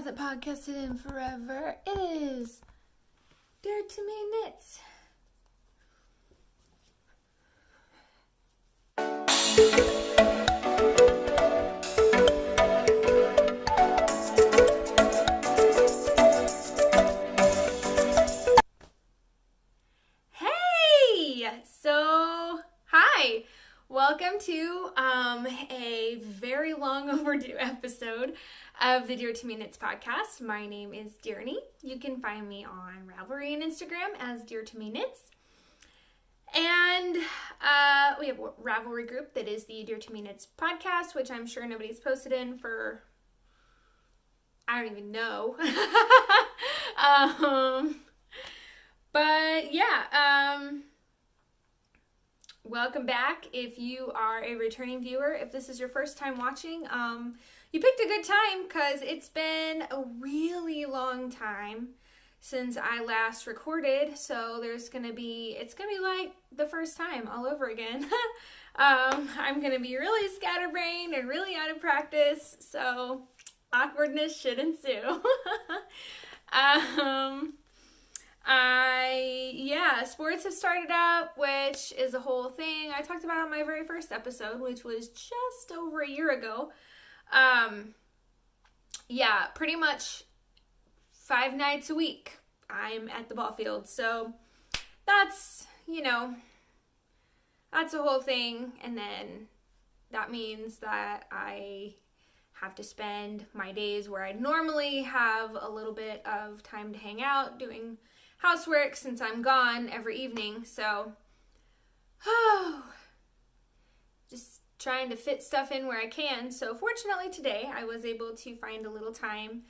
hasn't podcasted in forever. It is Dearyg to me knits. Hey! Hi! Welcome to a very long overdue episode of the Dearyg to me knits podcast. My name is Dearyg. You can find me on Ravelry and Instagram as Dearyg to me knits. And we have a Ravelry group that is the Dearyg to me knits podcast, which I'm sure nobody's posted in for, I don't even know. But yeah, welcome back. If you are a returning viewer, if this is your first time watching, you picked a good time because it's been a really long time since I last recorded. So it's gonna be like the first time all over again. I'm gonna be really scatterbrained and really out of practice, so awkwardness should ensue. Sports have started up, which is a whole thing I talked about on my very first episode, which was just over a year ago. Pretty much 5 nights a week I'm at the ball field. So that's a whole thing. And then that means that I have to spend my days where I'd normally have a little bit of time to hang out doing housework since I'm gone every evening. So, just trying to fit stuff in where I can. So fortunately today I was able to find a little time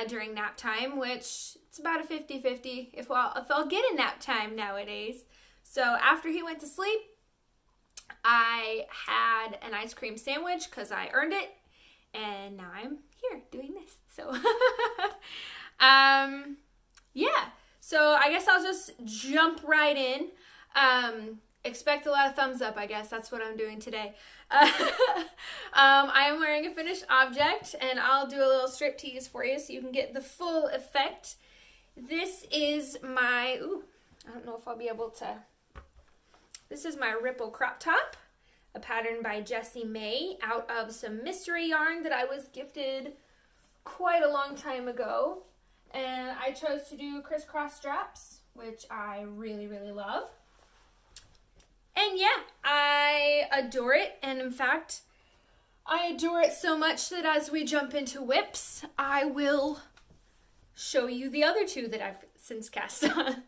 during nap time, which it's about a 50-50 if I'll get a nap time nowadays. So after he went to sleep, I had an ice cream sandwich because I earned it, and now I'm here doing this. So so I guess I'll just jump right in. Expect a lot of thumbs up, I guess. That's what I'm doing today. I am wearing a finished object, and I'll do a little strip tease for you so you can get the full effect. This is my, I don't know if I'll be able to, this is my Ripple crop top, a pattern by Jessie May out of some mystery yarn that I was gifted quite a long time ago. And I chose to do crisscross straps, which I really, really love. And yeah, I adore it. And in fact, I adore it so much that as we jump into whips, I will show you the other two that I've since cast on.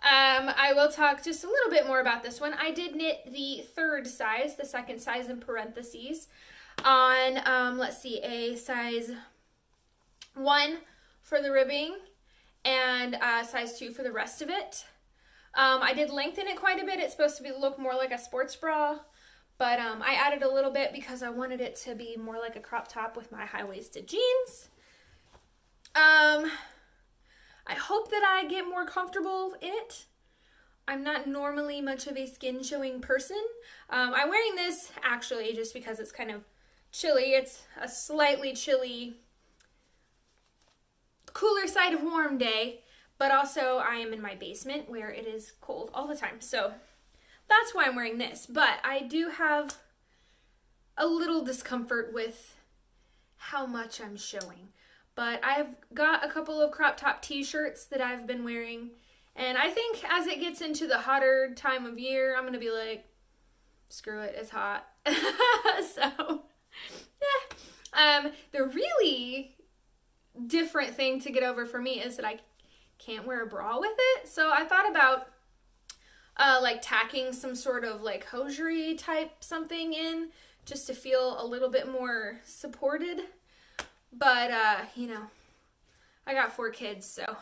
I will talk just a little bit more about this one. I did knit the third size, the second size in parentheses, on, a size 1 for the ribbing and size 2 for the rest of it. I did lengthen it quite a bit. It's supposed to look more like a sports bra, but I added a little bit because I wanted it to be more like a crop top with my high-waisted jeans. I hope that I get more comfortable in it. I'm not normally much of a skin showing person. I'm wearing this actually just because it's kind of chilly. It's a slightly chilly, cooler side of warm day, but also I am in my basement where it is cold all the time. So that's why I'm wearing this. But I do have a little discomfort with how much I'm showing. But I've got a couple of crop top t-shirts that I've been wearing. And I think as it gets into the hotter time of year, I'm going to be like, screw it, it's hot. So, yeah. The really different thing to get over for me is that I can't wear a bra with it. So I thought about tacking some sort of like hosiery type something in just to feel a little bit more supported. But, I got 4 kids, so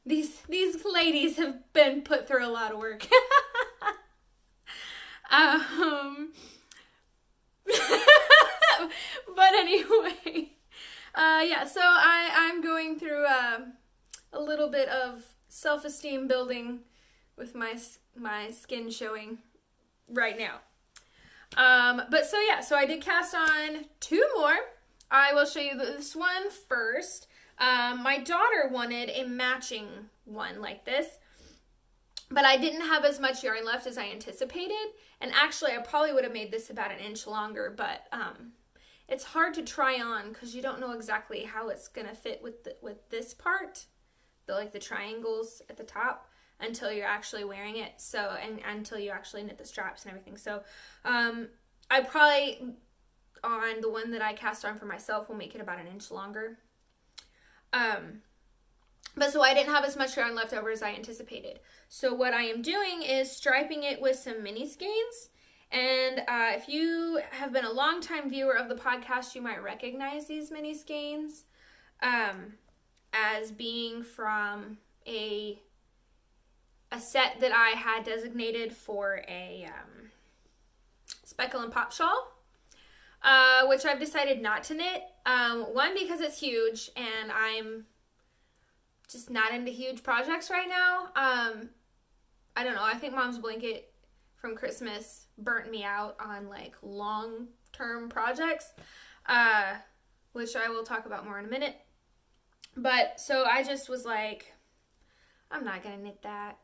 these ladies have been put through a lot of work. But anyway, so I'm going through a little bit of self-esteem building with my skin showing right now. So I did cast on 2 more. I will show you this one first. My daughter wanted a matching one like this, but I didn't have as much yarn left as I anticipated. And actually, I probably would have made this about an inch longer, but it's hard to try on because you don't know exactly how it's gonna fit with this part, the triangles at the top, until you're actually wearing it. So, and until you actually knit the straps and everything. So, I probably, on the one that I cast on for myself, will make it about an inch longer. But so I didn't have as much yarn left over as I anticipated. So what I am doing is striping it with some mini skeins. And if you have been a long-time viewer of the podcast, you might recognize these mini skeins as being from a set that I had designated for a speckle and pop shawl, which I've decided not to knit. One, because it's huge and I'm just not into huge projects right now. I don't know, I think Mom's blanket from Christmas burnt me out on like long-term projects, which I will talk about more in a minute. But so I just was like, I'm not gonna knit that.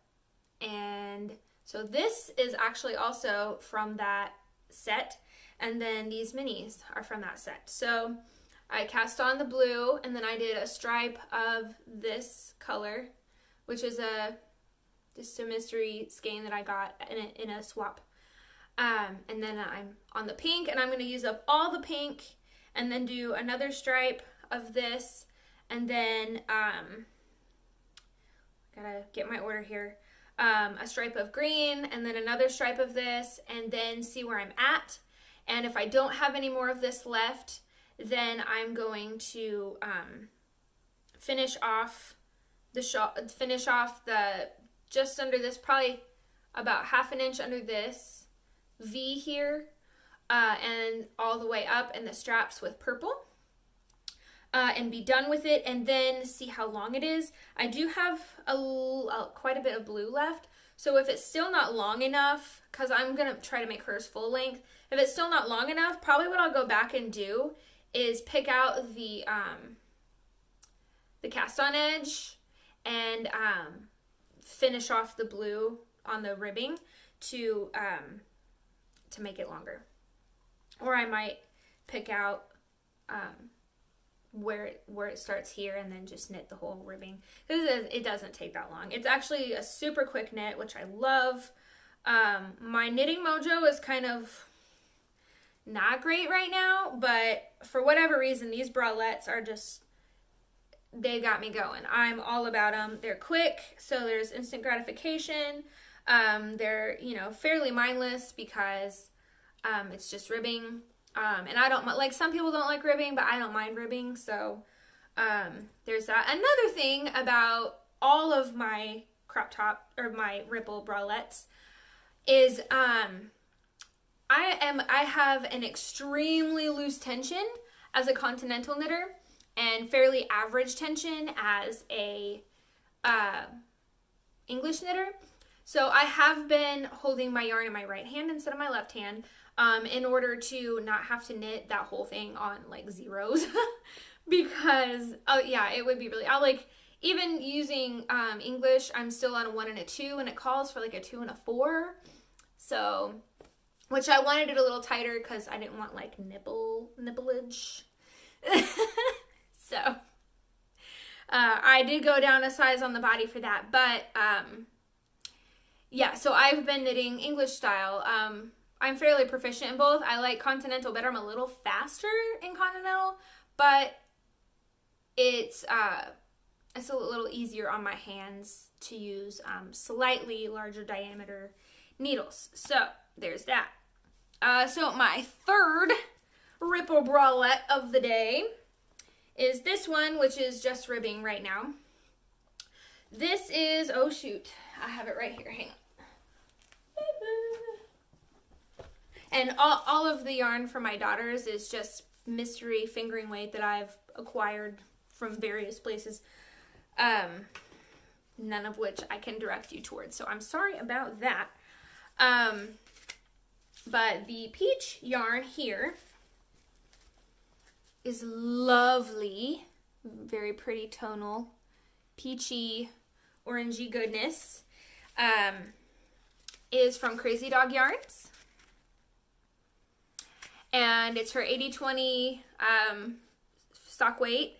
And so this is actually also from that set, and then these minis are from that set. So I cast on the blue, and then I did a stripe of this color, which is just a mystery skein that I got in a swap. And then I'm on the pink, and I'm going to use up all the pink, and then do another stripe of this, and then gotta get my order here. A stripe of green, and then another stripe of this, and then see where I'm at. And if I don't have any more of this left, then I'm going to finish off the just under this, probably about half an inch under this V here, and all the way up in the straps with purple, and be done with it, and then see how long it is. I do have quite a bit of blue left, so if it's still not long enough, because I'm going to try to make hers full length, if it's still not long enough, probably what I'll go back and do is pick out the cast on edge and finish off the blue on the ribbing to make it longer. Or I might pick out where it starts here and then just knit the whole ribbing. It doesn't take that long. It's actually a super quick knit, which I love. My knitting mojo is kind of not great right now, but for whatever reason, these bralettes are just, they got me going. I'm all about them. They're quick, so there's instant gratification. They're, fairly mindless because it's just ribbing. And I don't, like, some people don't like ribbing, but I don't mind ribbing, so there's that. Another thing about all of my crop top, or my ripple bralettes, is I have an extremely loose tension as a continental knitter and fairly average tension as a English knitter. So I have been holding my yarn in my right hand instead of my left hand in order to not have to knit that whole thing on like zeros because, it would be really, even using English, I'm still on a 1 and a 2 and it calls for like a 2 and a 4. So, which I wanted it a little tighter because I didn't want like nibblage. So, I did go down a size on the body for that, but so I've been knitting English style. I'm fairly proficient in both. I like continental better. I'm a little faster in continental, but it's a little easier on my hands to use slightly larger diameter needles. So there's that. So my third ripple bralette of the day is this one, which is just ribbing right now. This is, oh shoot, I have it right here, hang on. And all of the yarn for my daughters is just mystery fingering weight that I've acquired from various places, none of which I can direct you towards, so I'm sorry about that. But the peach yarn here is lovely, very pretty tonal, peachy, orangey goodness. Is from Crazy Dog Yarns. And it's her 80/20 stock weight.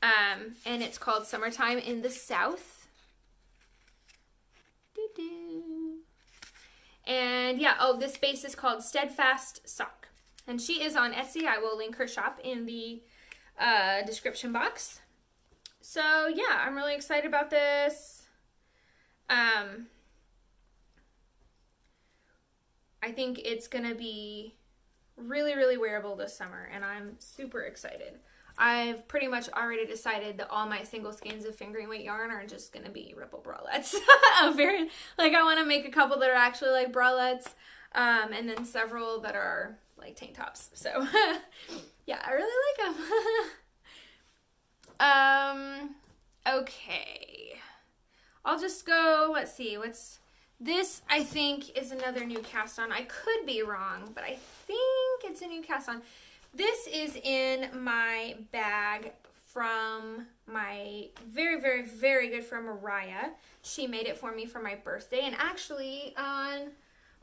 And it's called Summertime in the South. Doo-doo. And yeah, this base is called Steadfast Sock. And she is on Etsy. I will link her shop in the description box. So yeah, I'm really excited about this. I think it's going to be really, really wearable this summer, and I'm super excited. I've pretty much already decided that all my single skeins of fingering weight yarn are just going to be ripple bralettes. I want to make a couple that are actually like bralettes, and then several that are like tank tops. So, yeah, I really like them. Okay. I'll just go, let's see, this, I think, is another new cast on. I could be wrong, but I think it's a new cast on. This is in my bag from my very, very, very good friend Mariah. She made it for me for my birthday. And actually, on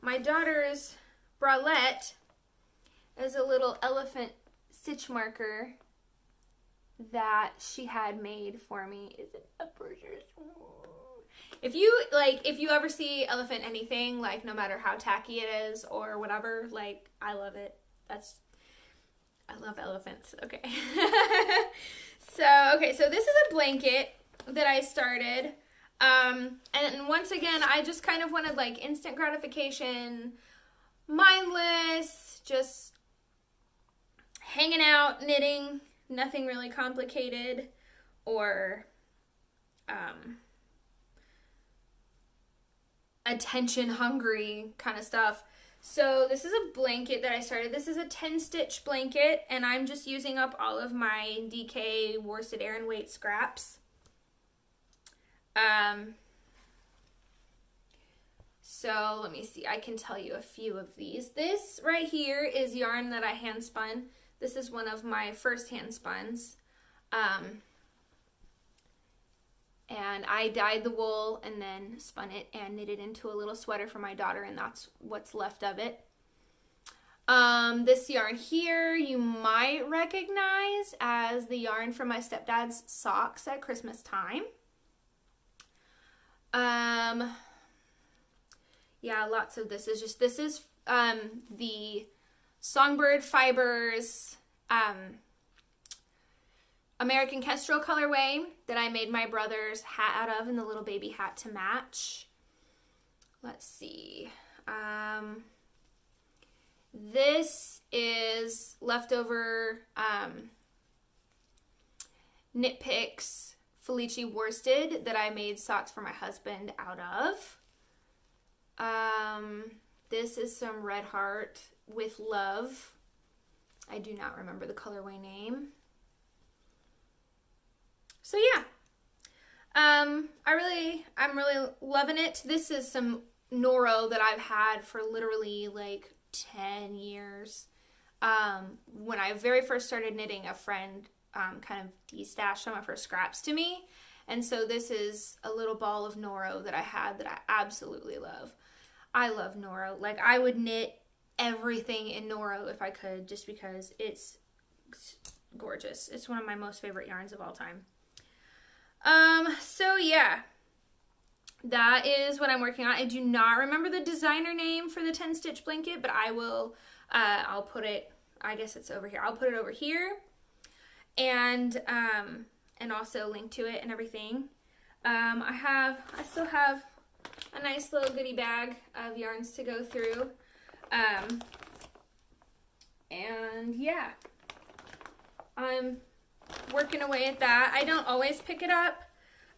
my daughter's bralette is a little elephant stitch marker that she had made for me. Is it a purchase? If you ever see elephant anything, like no matter how tacky it is or whatever, like I love it. I love elephants. Okay. So this is a blanket that I started. And once again, I just kind of wanted like instant gratification, mindless, just hanging out, knitting, nothing really complicated or attention hungry kind of stuff. So this is a blanket that I started. This is a 10-stitch blanket, and I'm just using up all of my DK worsted Aran weight scraps. So let me see. I can tell you a few of these. This right here is yarn that I hand spun. This is one of my first hand spuns. And I dyed the wool and then spun it and knitted into a little sweater for my daughter, and that's what's left of it. This yarn here you might recognize as the yarn from my stepdad's socks at Christmas time. Yeah, lots of this is the Songbird Fibers American Kestrel colorway that I made my brother's hat out of, and the little baby hat to match. Let's see. This is leftover Knit Picks Felici worsted that I made socks for my husband out of. This is some Red Heart with Love. I do not remember the colorway name. So yeah, I'm really loving it. This is some Noro that I've had for literally like 10 years. When I very first started knitting, a friend kind of destashed some of her scraps to me. And so this is a little ball of Noro that I had that I absolutely love. I love Noro. Like, I would knit everything in Noro if I could, just because it's gorgeous. It's one of my most favorite yarns of all time. So yeah, that is what I'm working on. I do not remember the designer name for the 10-stitch blanket, but I will, I'll put it, I guess it's over here. I'll put it over here and also link to it and everything. I still have a nice little goodie bag of yarns to go through. And yeah, I'm working away at that. I don't always pick it up,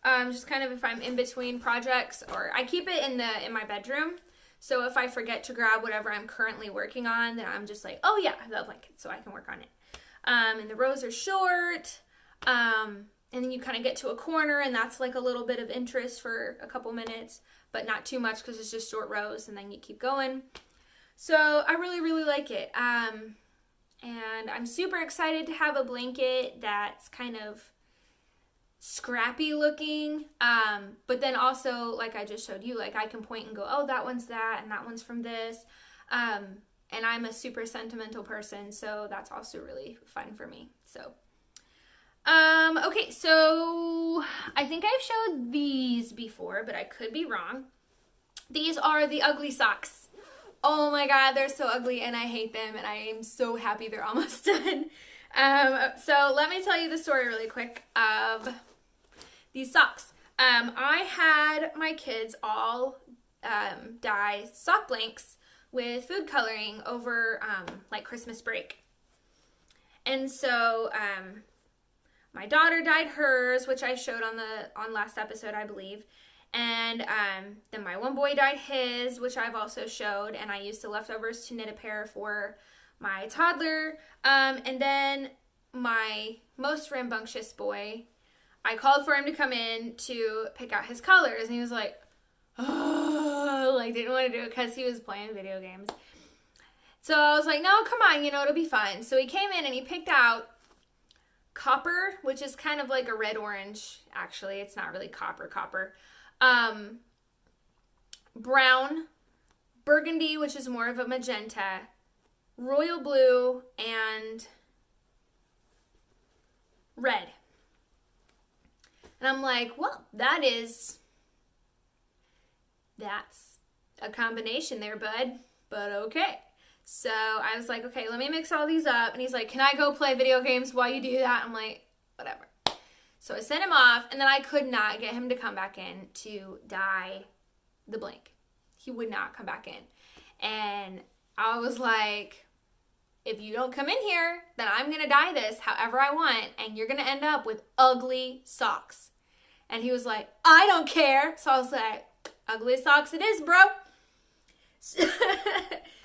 just kind of if I'm in between projects, or I keep it in my bedroom. So if I forget to grab whatever I'm currently working on, then I'm just like, oh yeah, the blanket, so I can work on it. And the rows are short, and then you kind of get to a corner, and that's like a little bit of interest for a couple minutes, but not too much because it's just short rows, and then you keep going. So I really, really like it. And I'm super excited to have a blanket that's kind of scrappy looking, but then also, like I just showed you, like I can point and go, oh, that one's that and that one's from this, and I'm a super sentimental person, so that's also really fun for me. So okay, so I think I've showed these before, but I could be wrong. These are the ugly socks. Oh my god, they're so ugly and I hate them, and I am so happy they're almost done. So let me tell you the story really quick of these socks. I had my kids all dye sock blanks with food coloring over like Christmas break. And so my daughter dyed hers, which I showed on last episode, I believe. And then my one boy dyed his, which I've also showed, and I used the leftovers to knit a pair for my toddler. And then my most rambunctious boy, I called for him to come in to pick out his colors, and he was like, oh, like didn't want to do it because he was playing video games. So I was like, no, come on, it'll be fun. So he came in and he picked out copper, which is kind of like a red-orange. Actually, it's not really copper. Brown, burgundy, which is more of a magenta, royal blue, and red. And I'm like, well, that's a combination there, bud, but okay. So I was like, okay, let me mix all these up. And he's like, can I go play video games while you do that? I'm like, whatever. So I sent him off, and then I could not get him to come back in to dye the blank. He would not come back in. And I was like, if you don't come in here, then I'm going to dye this however I want, and you're going to end up with ugly socks. And he was like, I don't care. So I was like, ugly socks it is, bro.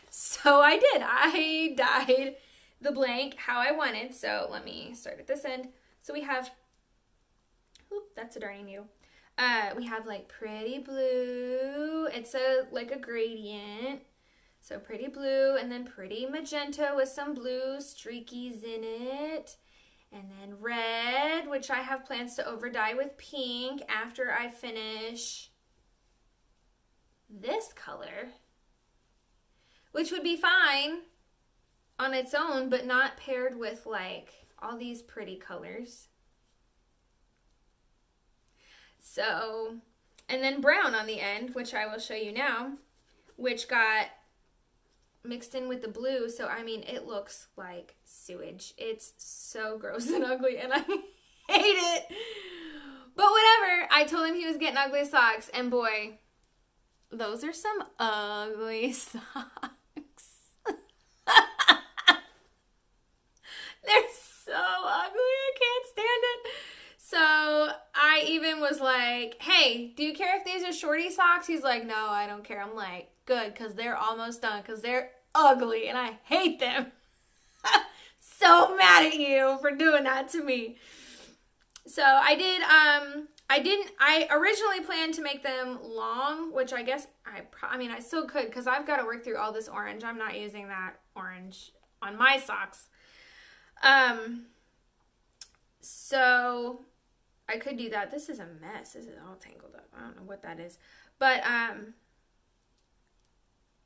So I did. I dyed the blank how I wanted. So let me start at this end. So we have, that's a darning needle. We have like pretty blue. It's like a gradient. So pretty blue, and then pretty magenta with some blue streakies in it. And then red, which I have plans to over dye with pink after I finish this color, which would be fine on its own, but not paired with like all these pretty colors. So, and then brown on the end, which I will show you now, which got mixed in with the blue. So, I mean, it looks like sewage. It's so gross and ugly, and I hate it. But whatever. I told him he was getting ugly socks, and boy, those are some ugly socks. They're so ugly. I can't stand it. So I even was like, hey, do you care if these are shorty socks? He's like, no, I don't care. I'm like, good, because they're almost done, because they're ugly and I hate them. So mad at you for doing that to me. So I originally planned to make them long, which I guess I still could, because I've got to work through all this orange. I'm not using that orange on my socks. So I could do that. This is a mess. This is all tangled up. I don't know what that is. But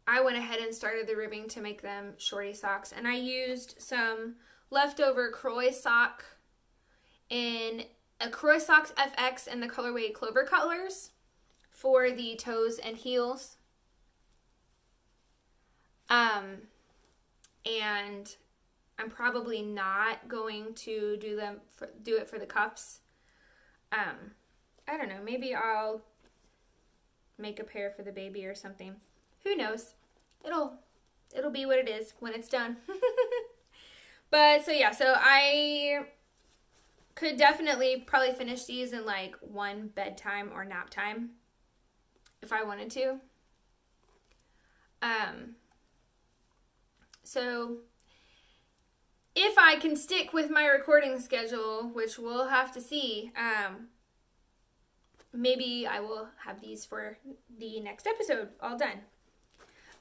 I went ahead and started the ribbing to make them shorty socks. And I used some leftover Croy sock in a Croy Socks FX in the colorway Clover Colors for the toes and heels. And I'm probably not going to do it for the cuffs. I don't know, maybe I'll make a pair for the baby or something. Who knows? It'll be what it is when it's done. But so yeah, so I could definitely probably finish these in like one bedtime or nap time if I wanted to. So if I can stick with my recording schedule, which we'll have to see, maybe I will have these for the next episode all done.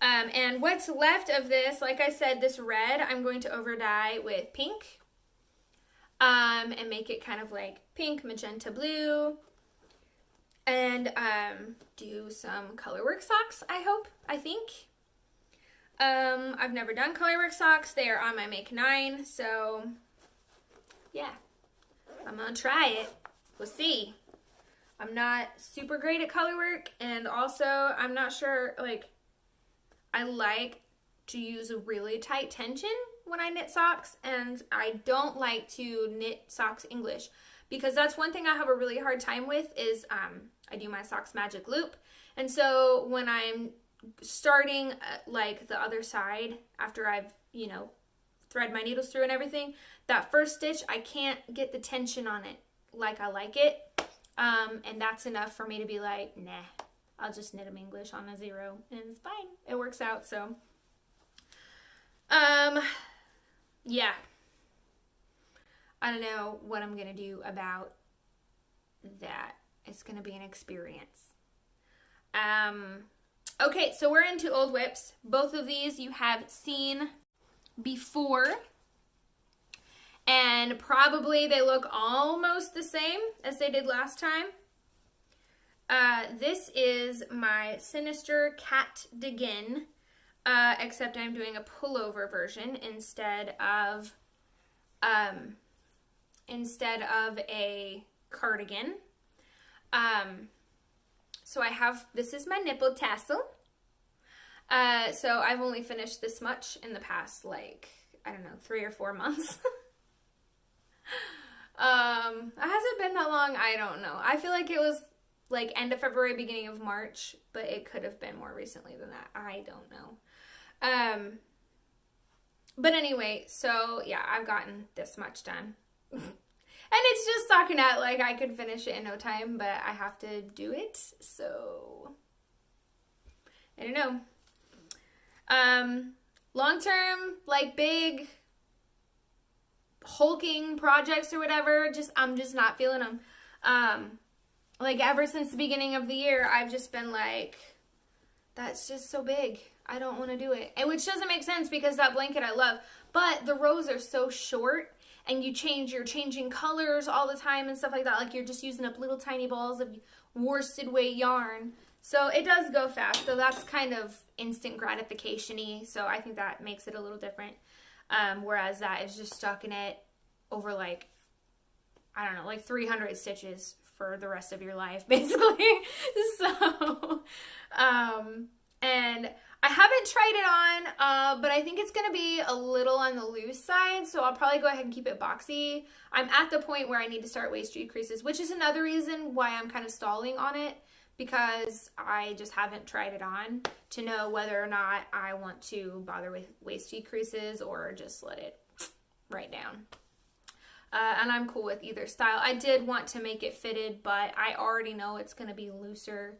And what's left of this, like I said, this red, I'm going to over dye with pink. And make it kind of like pink, magenta, blue. And do some colorwork socks, I think. I've never done colorwork socks. They are on my make 9, so yeah, I'm gonna try it. We'll see. I'm not super great at colorwork, and also I'm not sure, like, I like to use a really tight tension when I knit socks, and I don't like to knit socks English, because that's one thing I have a really hard time with is I do my socks magic loop, and so when I'm starting like the other side after I've, you know, thread my needles through and everything, that first stitch I can't get the tension on it like I like it, and that's enough for me to be like, nah, I'll just knit them English on a 0 and it's fine, it works out. So yeah, I don't know what I'm gonna do about that. It's gonna be an experience. Okay, so we're into old whips. Both of these you have seen before, and probably they look almost the same as they did last time. This is my Sinister Cardigan, except I'm doing a pullover version instead of a cardigan. So I have, this is my nipple tassel. So I've only finished this much in the past, like, I don't know, 3 or 4 months. Has it been that long? I don't know. I feel like it was like end of February, beginning of March, but it could have been more recently than that. I don't know. But anyway, so yeah, I've gotten this much done. And it's just stockinette, like I could finish it in no time, but I have to do it, so I don't know. Long term, like big hulking projects or whatever, I'm just not feeling them. Like ever since the beginning of the year, I've just been like, that's just so big, I don't want to do it. And which doesn't make sense because that blanket I love, but the rows are so short, and you're changing colors all the time and stuff like that. Like you're just using up little tiny balls of worsted weight yarn. So it does go fast. So that's kind of instant gratification-y. So I think that makes it a little different. Whereas that is just stockinette over like, I don't know, like 300 stitches for the rest of your life, basically. So, and I haven't tried it on, but I think it's going to be a little on the loose side, so I'll probably go ahead and keep it boxy. I'm at the point where I need to start waist decreases, which is another reason why I'm kind of stalling on it, because I just haven't tried it on to know whether or not I want to bother with waist decreases or just let it right down. And I'm cool with either style. I did want to make it fitted, but I already know it's going to be looser.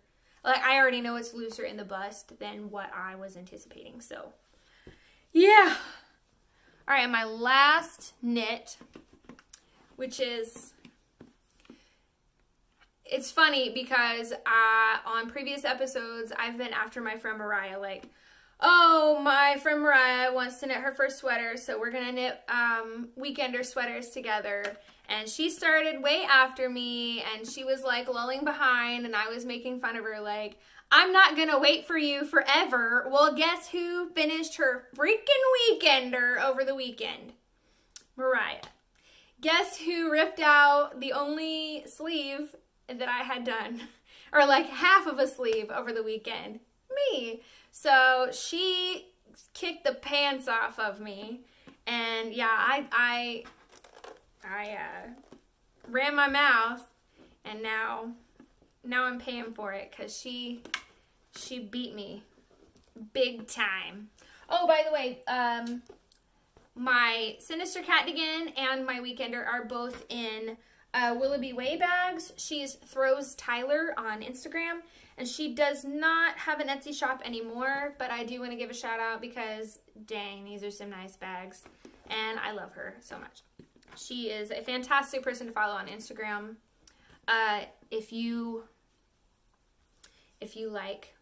Like, I already know it's looser in the bust than what I was anticipating. So, yeah. All right, my last knit, which is, it's funny because on previous episodes, I've been after my friend Mariah, like, oh, my friend Mariah wants to knit her first sweater, so we're going to knit weekender sweaters together. And she started way after me, and she was like lulling behind, and I was making fun of her like, I'm not gonna wait for you forever. Well, guess who finished her freaking weekender over the weekend? Mariah. Guess who ripped out the only sleeve that I had done, or like half of a sleeve over the weekend? Me. So she kicked the pants off of me, and yeah, I ran my mouth, and now I'm paying for it because she beat me big time. Oh, by the way, my Sinister Cardigan and my Weekender are both in Willoughby Way bags. She's Throws Tyler on Instagram, and she does not have an Etsy shop anymore, but I do want to give a shout out because dang, these are some nice bags, and I love her so much. She is a fantastic person to follow on Instagram. If you like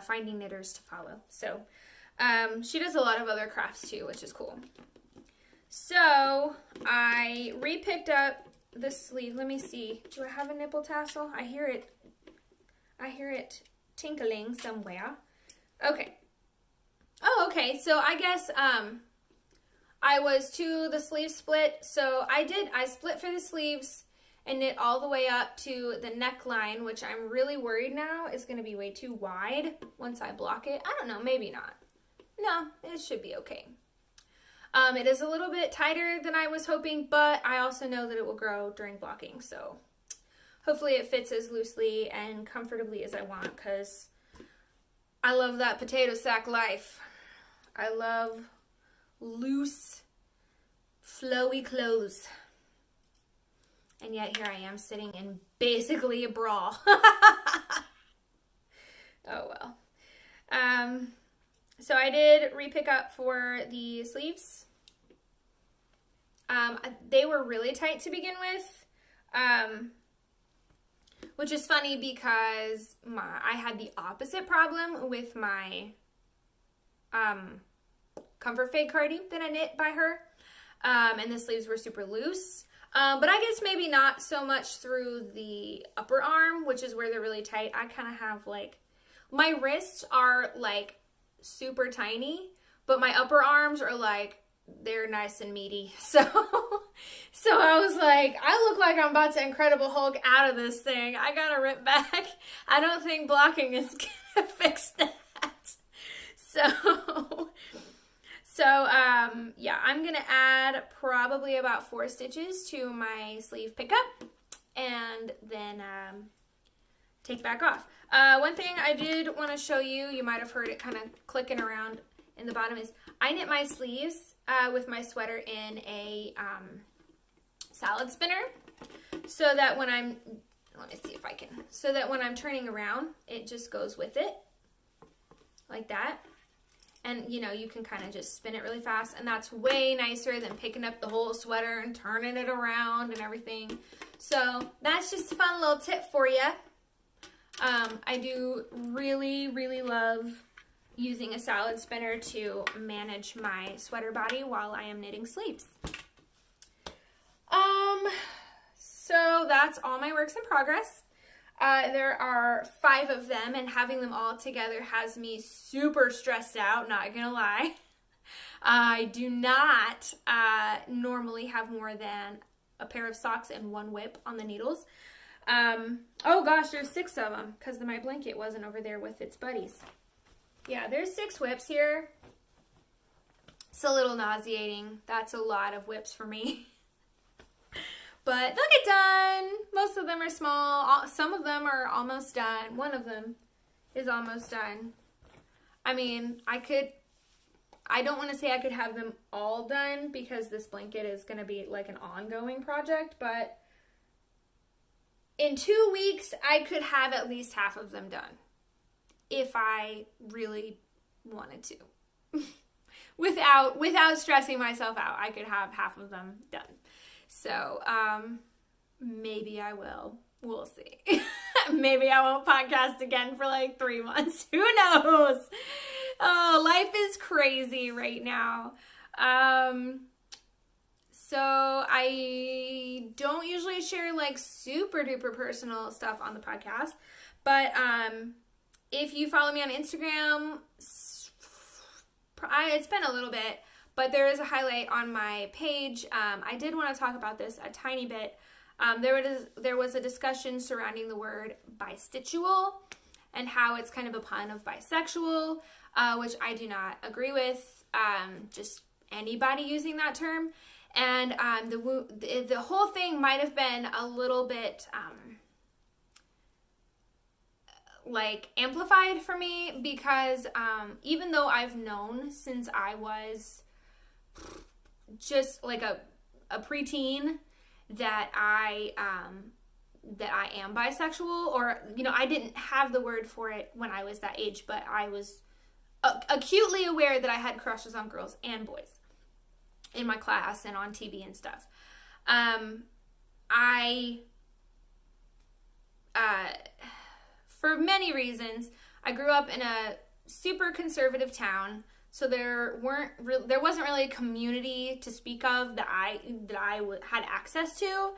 finding knitters to follow. So she does a lot of other crafts too, which is cool. So I re-picked up the sleeve. Let me see. Do I have a nipple tassel? I hear it tinkling somewhere. Okay. Oh, okay. So I guess I was to the sleeve split. So I split for the sleeves and knit all the way up to the neckline, which I'm really worried now is going to be way too wide once I block it. I don't know, maybe not. No, it should be okay. It is a little bit tighter than I was hoping, but I also know that it will grow during blocking, so hopefully it fits as loosely and comfortably as I want, because I love that potato sack life. I love loose, flowy clothes. And yet here I am sitting in basically a bra. Oh well. So I did re-pick up for the sleeves. They were really tight to begin with, which is funny because I had the opposite problem with my Comfort Fade cardi that I knit by her, and the sleeves were super loose. But I guess maybe not so much through the upper arm, which is where they're really tight. I kind of have like, my wrists are like super tiny, but my upper arms are like, they're nice and meaty. So I was like, I look like I'm about to Incredible Hulk out of this thing. I gotta rip back. I don't think blocking is gonna fix that. Yeah, I'm gonna add probably about 4 stitches to my sleeve pickup and then take back off. One thing I did want to show you, you might have heard it kind of clicking around in the bottom, is I knit my sleeves with my sweater in a salad spinner, so that when I'm, let me see if I can, so that when I'm turning around, it just goes with it, like that. And, you know, you can kind of just spin it really fast, and that's way nicer than picking up the whole sweater and turning it around and everything. So that's just a fun little tip for you. I do really, really love using a salad spinner to manage my sweater body while I am knitting sleeves. So that's all my works in progress. There are 5 of them, and having them all together has me super stressed out, not gonna lie. I do not normally have more than a pair of socks and 1 whip on the needles. Oh gosh, there's 6 of them, because my blanket wasn't over there with its buddies. Yeah, there's 6 whips here. It's a little nauseating. That's a lot of whips for me. But they'll get done. Most of them are small. Some of them are almost done. One of them is almost done. I mean, I don't want to say I could have them all done because this blanket is going to be like an ongoing project, but in 2 weeks, I could have at least half of them done if I really wanted to. Without stressing myself out, I could have half of them done. So, maybe I will. We'll see. Maybe I won't podcast again for like 3 months. Who knows? Oh, life is crazy right now. So I don't usually share like super duper personal stuff on the podcast, but if you follow me on Instagram, it's been a little bit, but there is a highlight on my page. I did want to talk about this a tiny bit. There was a discussion surrounding the word bistitchual and how it's kind of a pun of bisexual, which I do not agree with. Just anybody using that term. And the whole thing might have been a little bit like amplified for me because even though I've known since I was just like a preteen that I am bisexual, or you know, I didn't have the word for it when I was that age, but I was acutely aware that I had crushes on girls and boys in my class and on TV and stuff. For many reasons, I grew up in a super conservative town, so there wasn't really a community to speak of that I had access to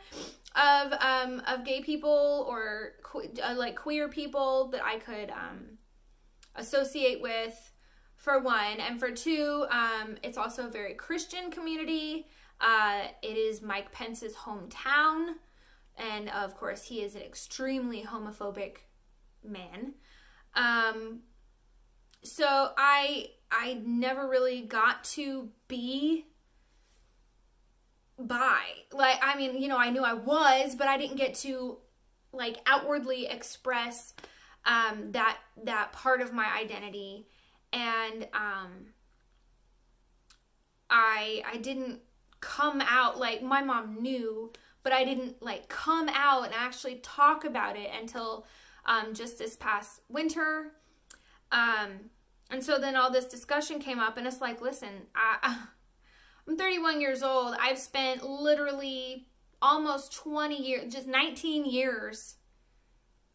of gay people or like queer people that I could associate with, for one, and for two, it's also a very Christian community. It is Mike Pence's hometown, and of course he is an extremely homophobic man. So I never really got to be bi. Like, I mean, you know, I knew I was, but I didn't get to like outwardly express that part of my identity. And I didn't come out, like my mom knew, but I didn't like come out and actually talk about it until just this past winter. And so then all this discussion came up, and it's like, listen, I'm 31 years old. I've spent literally almost 20 years, just 19 years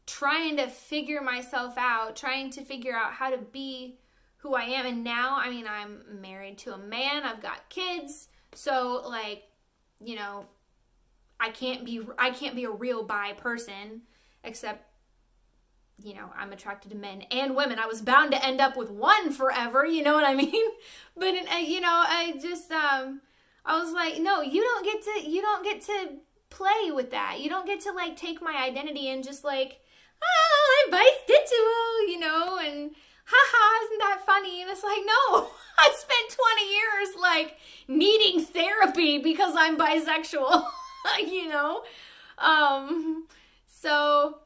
trying to figure myself out, trying to figure out how to be who I am. And now, I mean, I'm married to a man, I've got kids. So like, you know, I can't be a real bi person, except, you know, I'm attracted to men and women. I was bound to end up with one forever, you know what I mean? But, you know, I just, I was like, no, you don't get to play with that. You don't get to like take my identity and just like, oh, I'm bisexual, you know, and haha, isn't that funny? And it's like, no, I spent 20 years like needing therapy because I'm bisexual, you know? So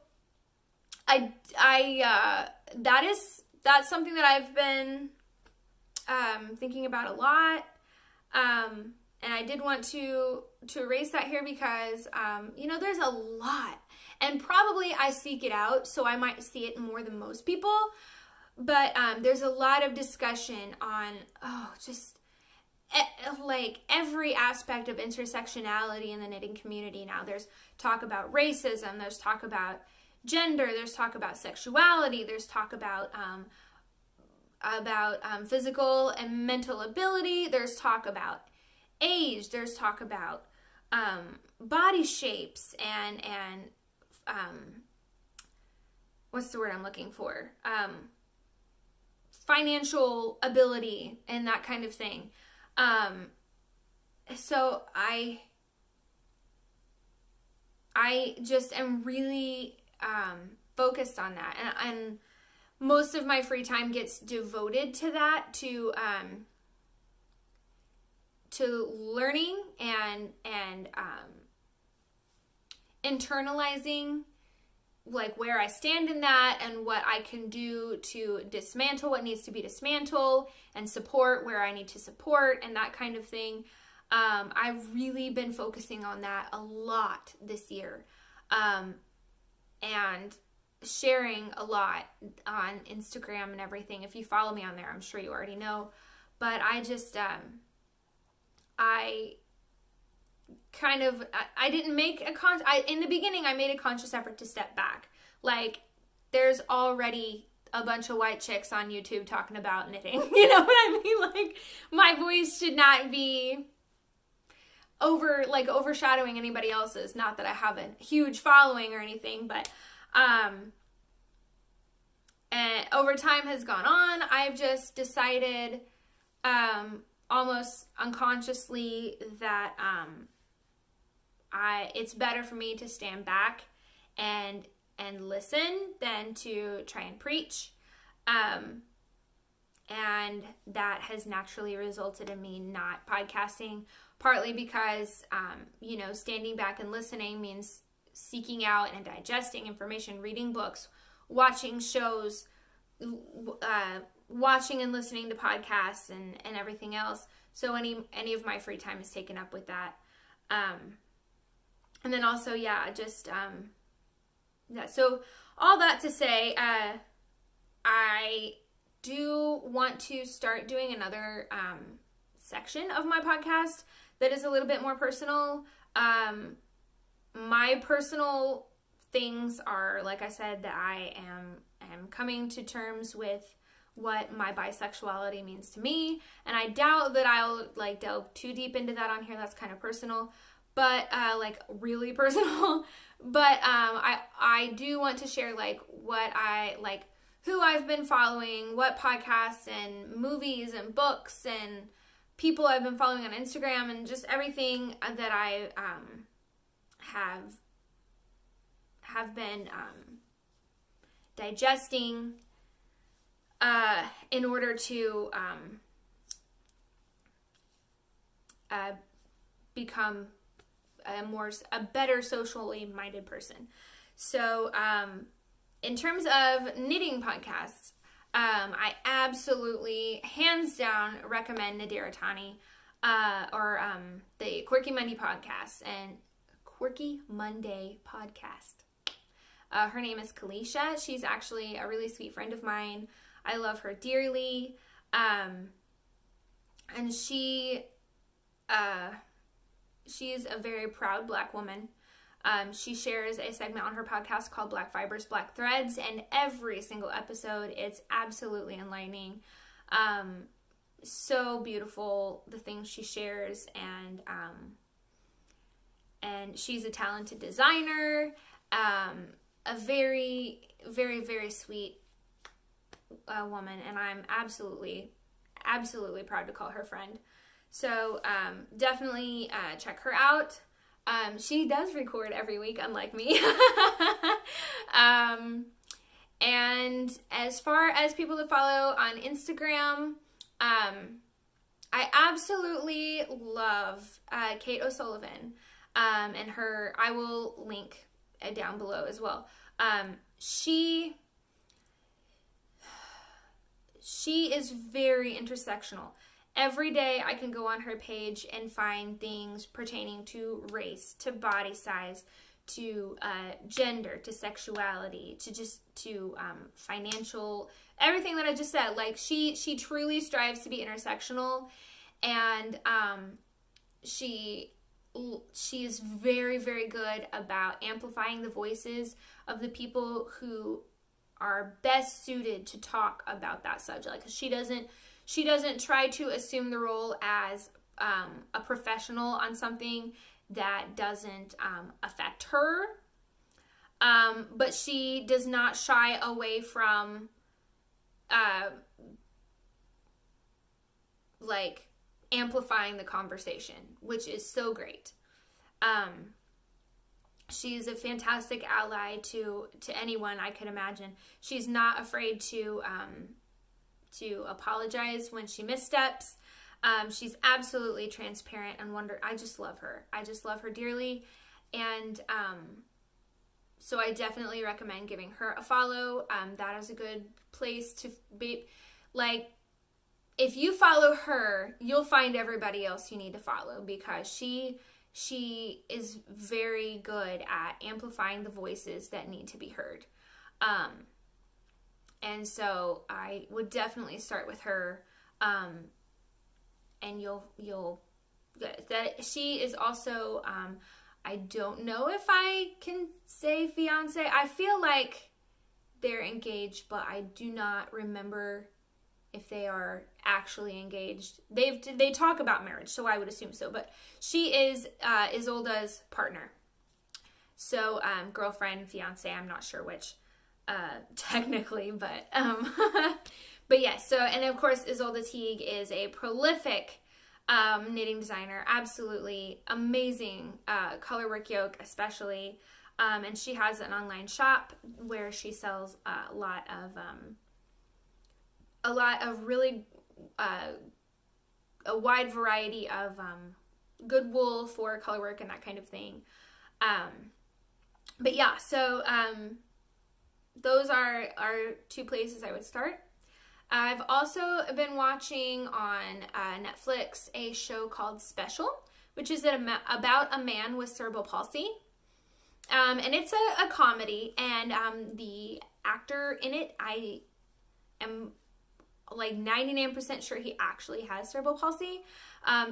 that's something that I've been thinking about a lot, and I did want to erase that here because you know, there's a lot, and probably I seek it out, so I might see it more than most people, but there's a lot of discussion on just like every aspect of intersectionality in the knitting community now. There's talk about racism, there's talk about gender, there's talk about sexuality, there's talk about physical and mental ability, there's talk about age, there's talk about body shapes and what's the word I'm looking for? Financial ability and that kind of thing. So I just am really focused on that, and most of my free time gets devoted to that, to learning and internalizing like where I stand in that and what I can do to dismantle what needs to be dismantled and support where I need to support and that kind of thing. I've really been focusing on that a lot this year, and sharing a lot on Instagram and everything. If you follow me on there, I'm sure you already know, but I just, I didn't make in the beginning, I made a conscious effort to step back. Like, there's already a bunch of white chicks on YouTube talking about knitting. You know what I mean? Like, my voice should not be overshadowing anybody else's. Not that I have a huge following or anything, but and over time has gone on, I've just decided almost unconsciously that it's better for me to stand back and listen than to try and preach. And that has naturally resulted in me not podcasting, partly because, you know, standing back and listening means seeking out and digesting information, reading books, watching shows, watching and listening to podcasts and everything else. So any of my free time is taken up with that. And then also, yeah, just, so all that to say, I do want to start doing another section of my podcast that is a little bit more personal. My personal things are, like I said, that I am am coming to terms with what my bisexuality means to me, and I doubt that I'll like delve too deep into that on here. That's kind of personal, but like really personal. But I do want to share like what I like, who I've been following, what podcasts and movies and books and people I've been following on Instagram, and just everything that I have been digesting in order to become a better socially minded person. So in terms of knitting podcasts, I absolutely, hands down, recommend Nadirotani, or the Quirky Monday podcast and Quirky Monday podcast. Her name is Kalisha. She's actually a really sweet friend of mine. I love her dearly. And she's a very proud Black woman. She shares a segment on her podcast called Black Fibers, Black Threads, and every single episode, it's absolutely enlightening. So beautiful, the things she shares, and she's a talented designer, a very, very, very sweet woman, and I'm absolutely proud to call her friend. So definitely check her out. She does record every week, unlike me. And as far as people to follow on Instagram, I absolutely love Kate O'Sullivan, and her, I will link down below as well. She is very intersectional. Every day I can go on her page and find things pertaining to race, to body size, to gender, to sexuality, to financial, everything that I just said. Like she truly strives to be intersectional, and she is very, very good about amplifying the voices of the people who are best suited to talk about that subject. Like she doesn't try to assume the role as a professional on something that doesn't affect her, but she does not shy away from like amplifying the conversation, which is so great. She's a fantastic ally to anyone I could imagine. She's not afraid to apologize when she missteps. She's absolutely transparent and I just love her. I just love her dearly. And so I definitely recommend giving her a follow. That is a good place to be. Like, if you follow her, you'll find everybody else you need to follow, because she is very good at amplifying the voices that need to be heard. And so I would definitely start with her. And you'll that she is also, I don't know if I can say fiance. I feel like they're engaged, but I do not remember if they are actually engaged. They talk about marriage, so I would assume so. But she is Isolda's partner. So girlfriend, fiance, I'm not sure which technically, but but yes. So, and of course, Isolde Teague is a prolific knitting designer, absolutely amazing colorwork yoke, especially. And she has an online shop where she sells a lot of really a wide variety of good wool for colorwork and that kind of thing. But yeah, so those are two places I would start. I've also been watching on Netflix a show called Special, which is about a man with cerebral palsy. And it's a comedy, and the actor in it, I am like 99% sure he actually has cerebral palsy.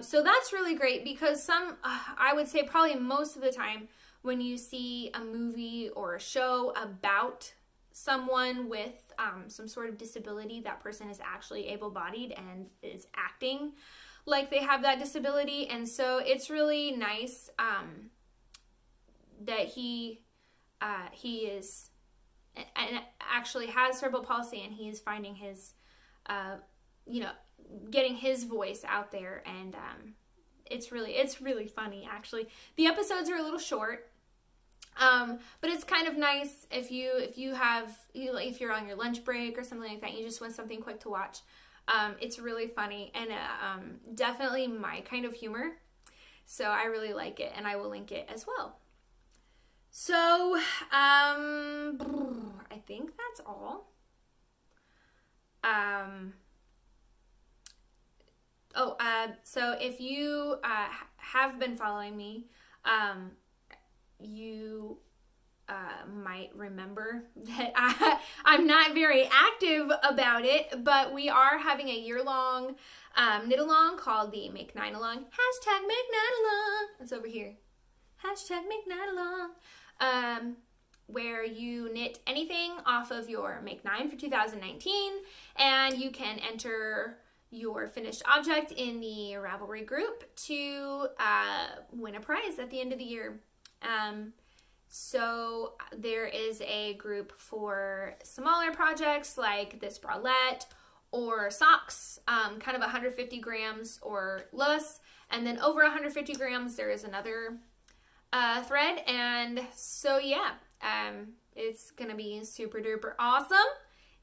So that's really great, because I would say probably most of the time when you see a movie or a show about someone with some sort of disability, that person is actually able-bodied and is acting like they have that disability. And so it's really nice that he is and actually has cerebral palsy, and he is finding his getting his voice out there. And it's really funny, actually. The episodes are a little short, but it's kind of nice if you're on your lunch break or something like that, you just want something quick to watch. It's really funny, and definitely my kind of humor, so I really like it, and I will link it as well. So I think that's all. So if you have been following me, you might remember that I'm not very active about it, but we are having a year-long knit-along called the Make 9 Along. Hashtag Make 9 Along. It's over here. Hashtag Make 9 Along. Where you knit anything off of your Make 9 for 2019, and you can enter your finished object in the Ravelry group to win a prize at the end of the year. So there is a group for smaller projects like this bralette or socks, kind of 150 grams or less, and then over 150 grams there is another thread. And so yeah, it's gonna be super duper awesome,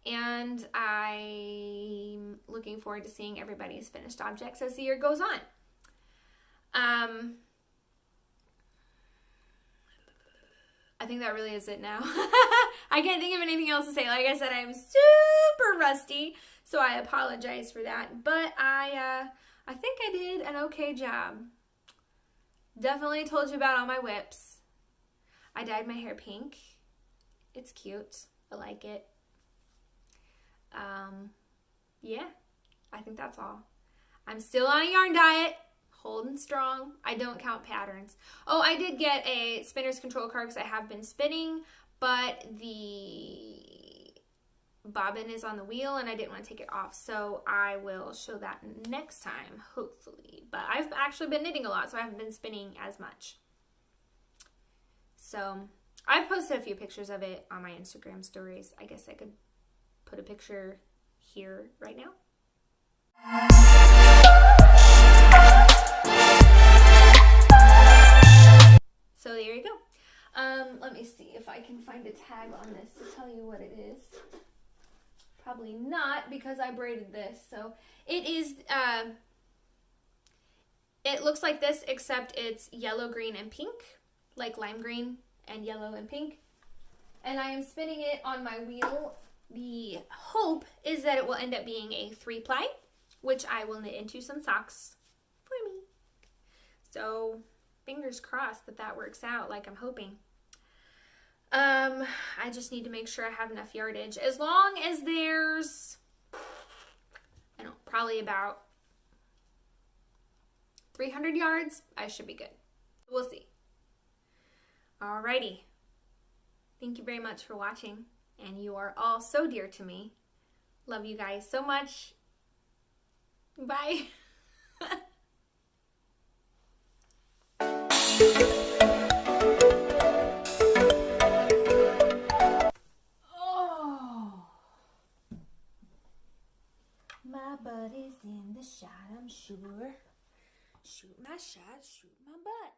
and I'm looking forward to seeing everybody's finished objects as the year goes on. I think that really is it now. I can't think of anything else to say. Like I said, I'm super rusty, so I apologize for that. But I think I did an okay job. Definitely told you about all my whips. I dyed my hair pink. It's cute. I like it. Yeah, I think that's all. I'm still on a yarn diet. Holding strong. I don't count patterns. Oh, I did get a spinner's control card because I have been spinning, but the bobbin is on the wheel and I didn't want to take it off, so I will show that next time, hopefully. But I've actually been knitting a lot, so I haven't been spinning as much. So I've posted a few pictures of it on my Instagram stories. I guess I could put a picture here right now. So there you go. Let me see if I can find a tag on this to tell you what it is. Probably not, because I braided this. So it is, it looks like this, except it's yellow, green, and pink, like lime green and yellow and pink. And I am spinning it on my wheel. The hope is that it will end up being a 3-ply, which I will knit into some socks for me. So fingers crossed that that works out like I'm hoping. I just need to make sure I have enough yardage. As long as there's, I don't know, probably about 300 yards, I should be good. We'll see. Alrighty. Thank you very much for watching, and you are all so dear to me. Love you guys so much. Bye. Oh, my butt is in the shot, I'm sure. Shoot my shot, shoot my butt.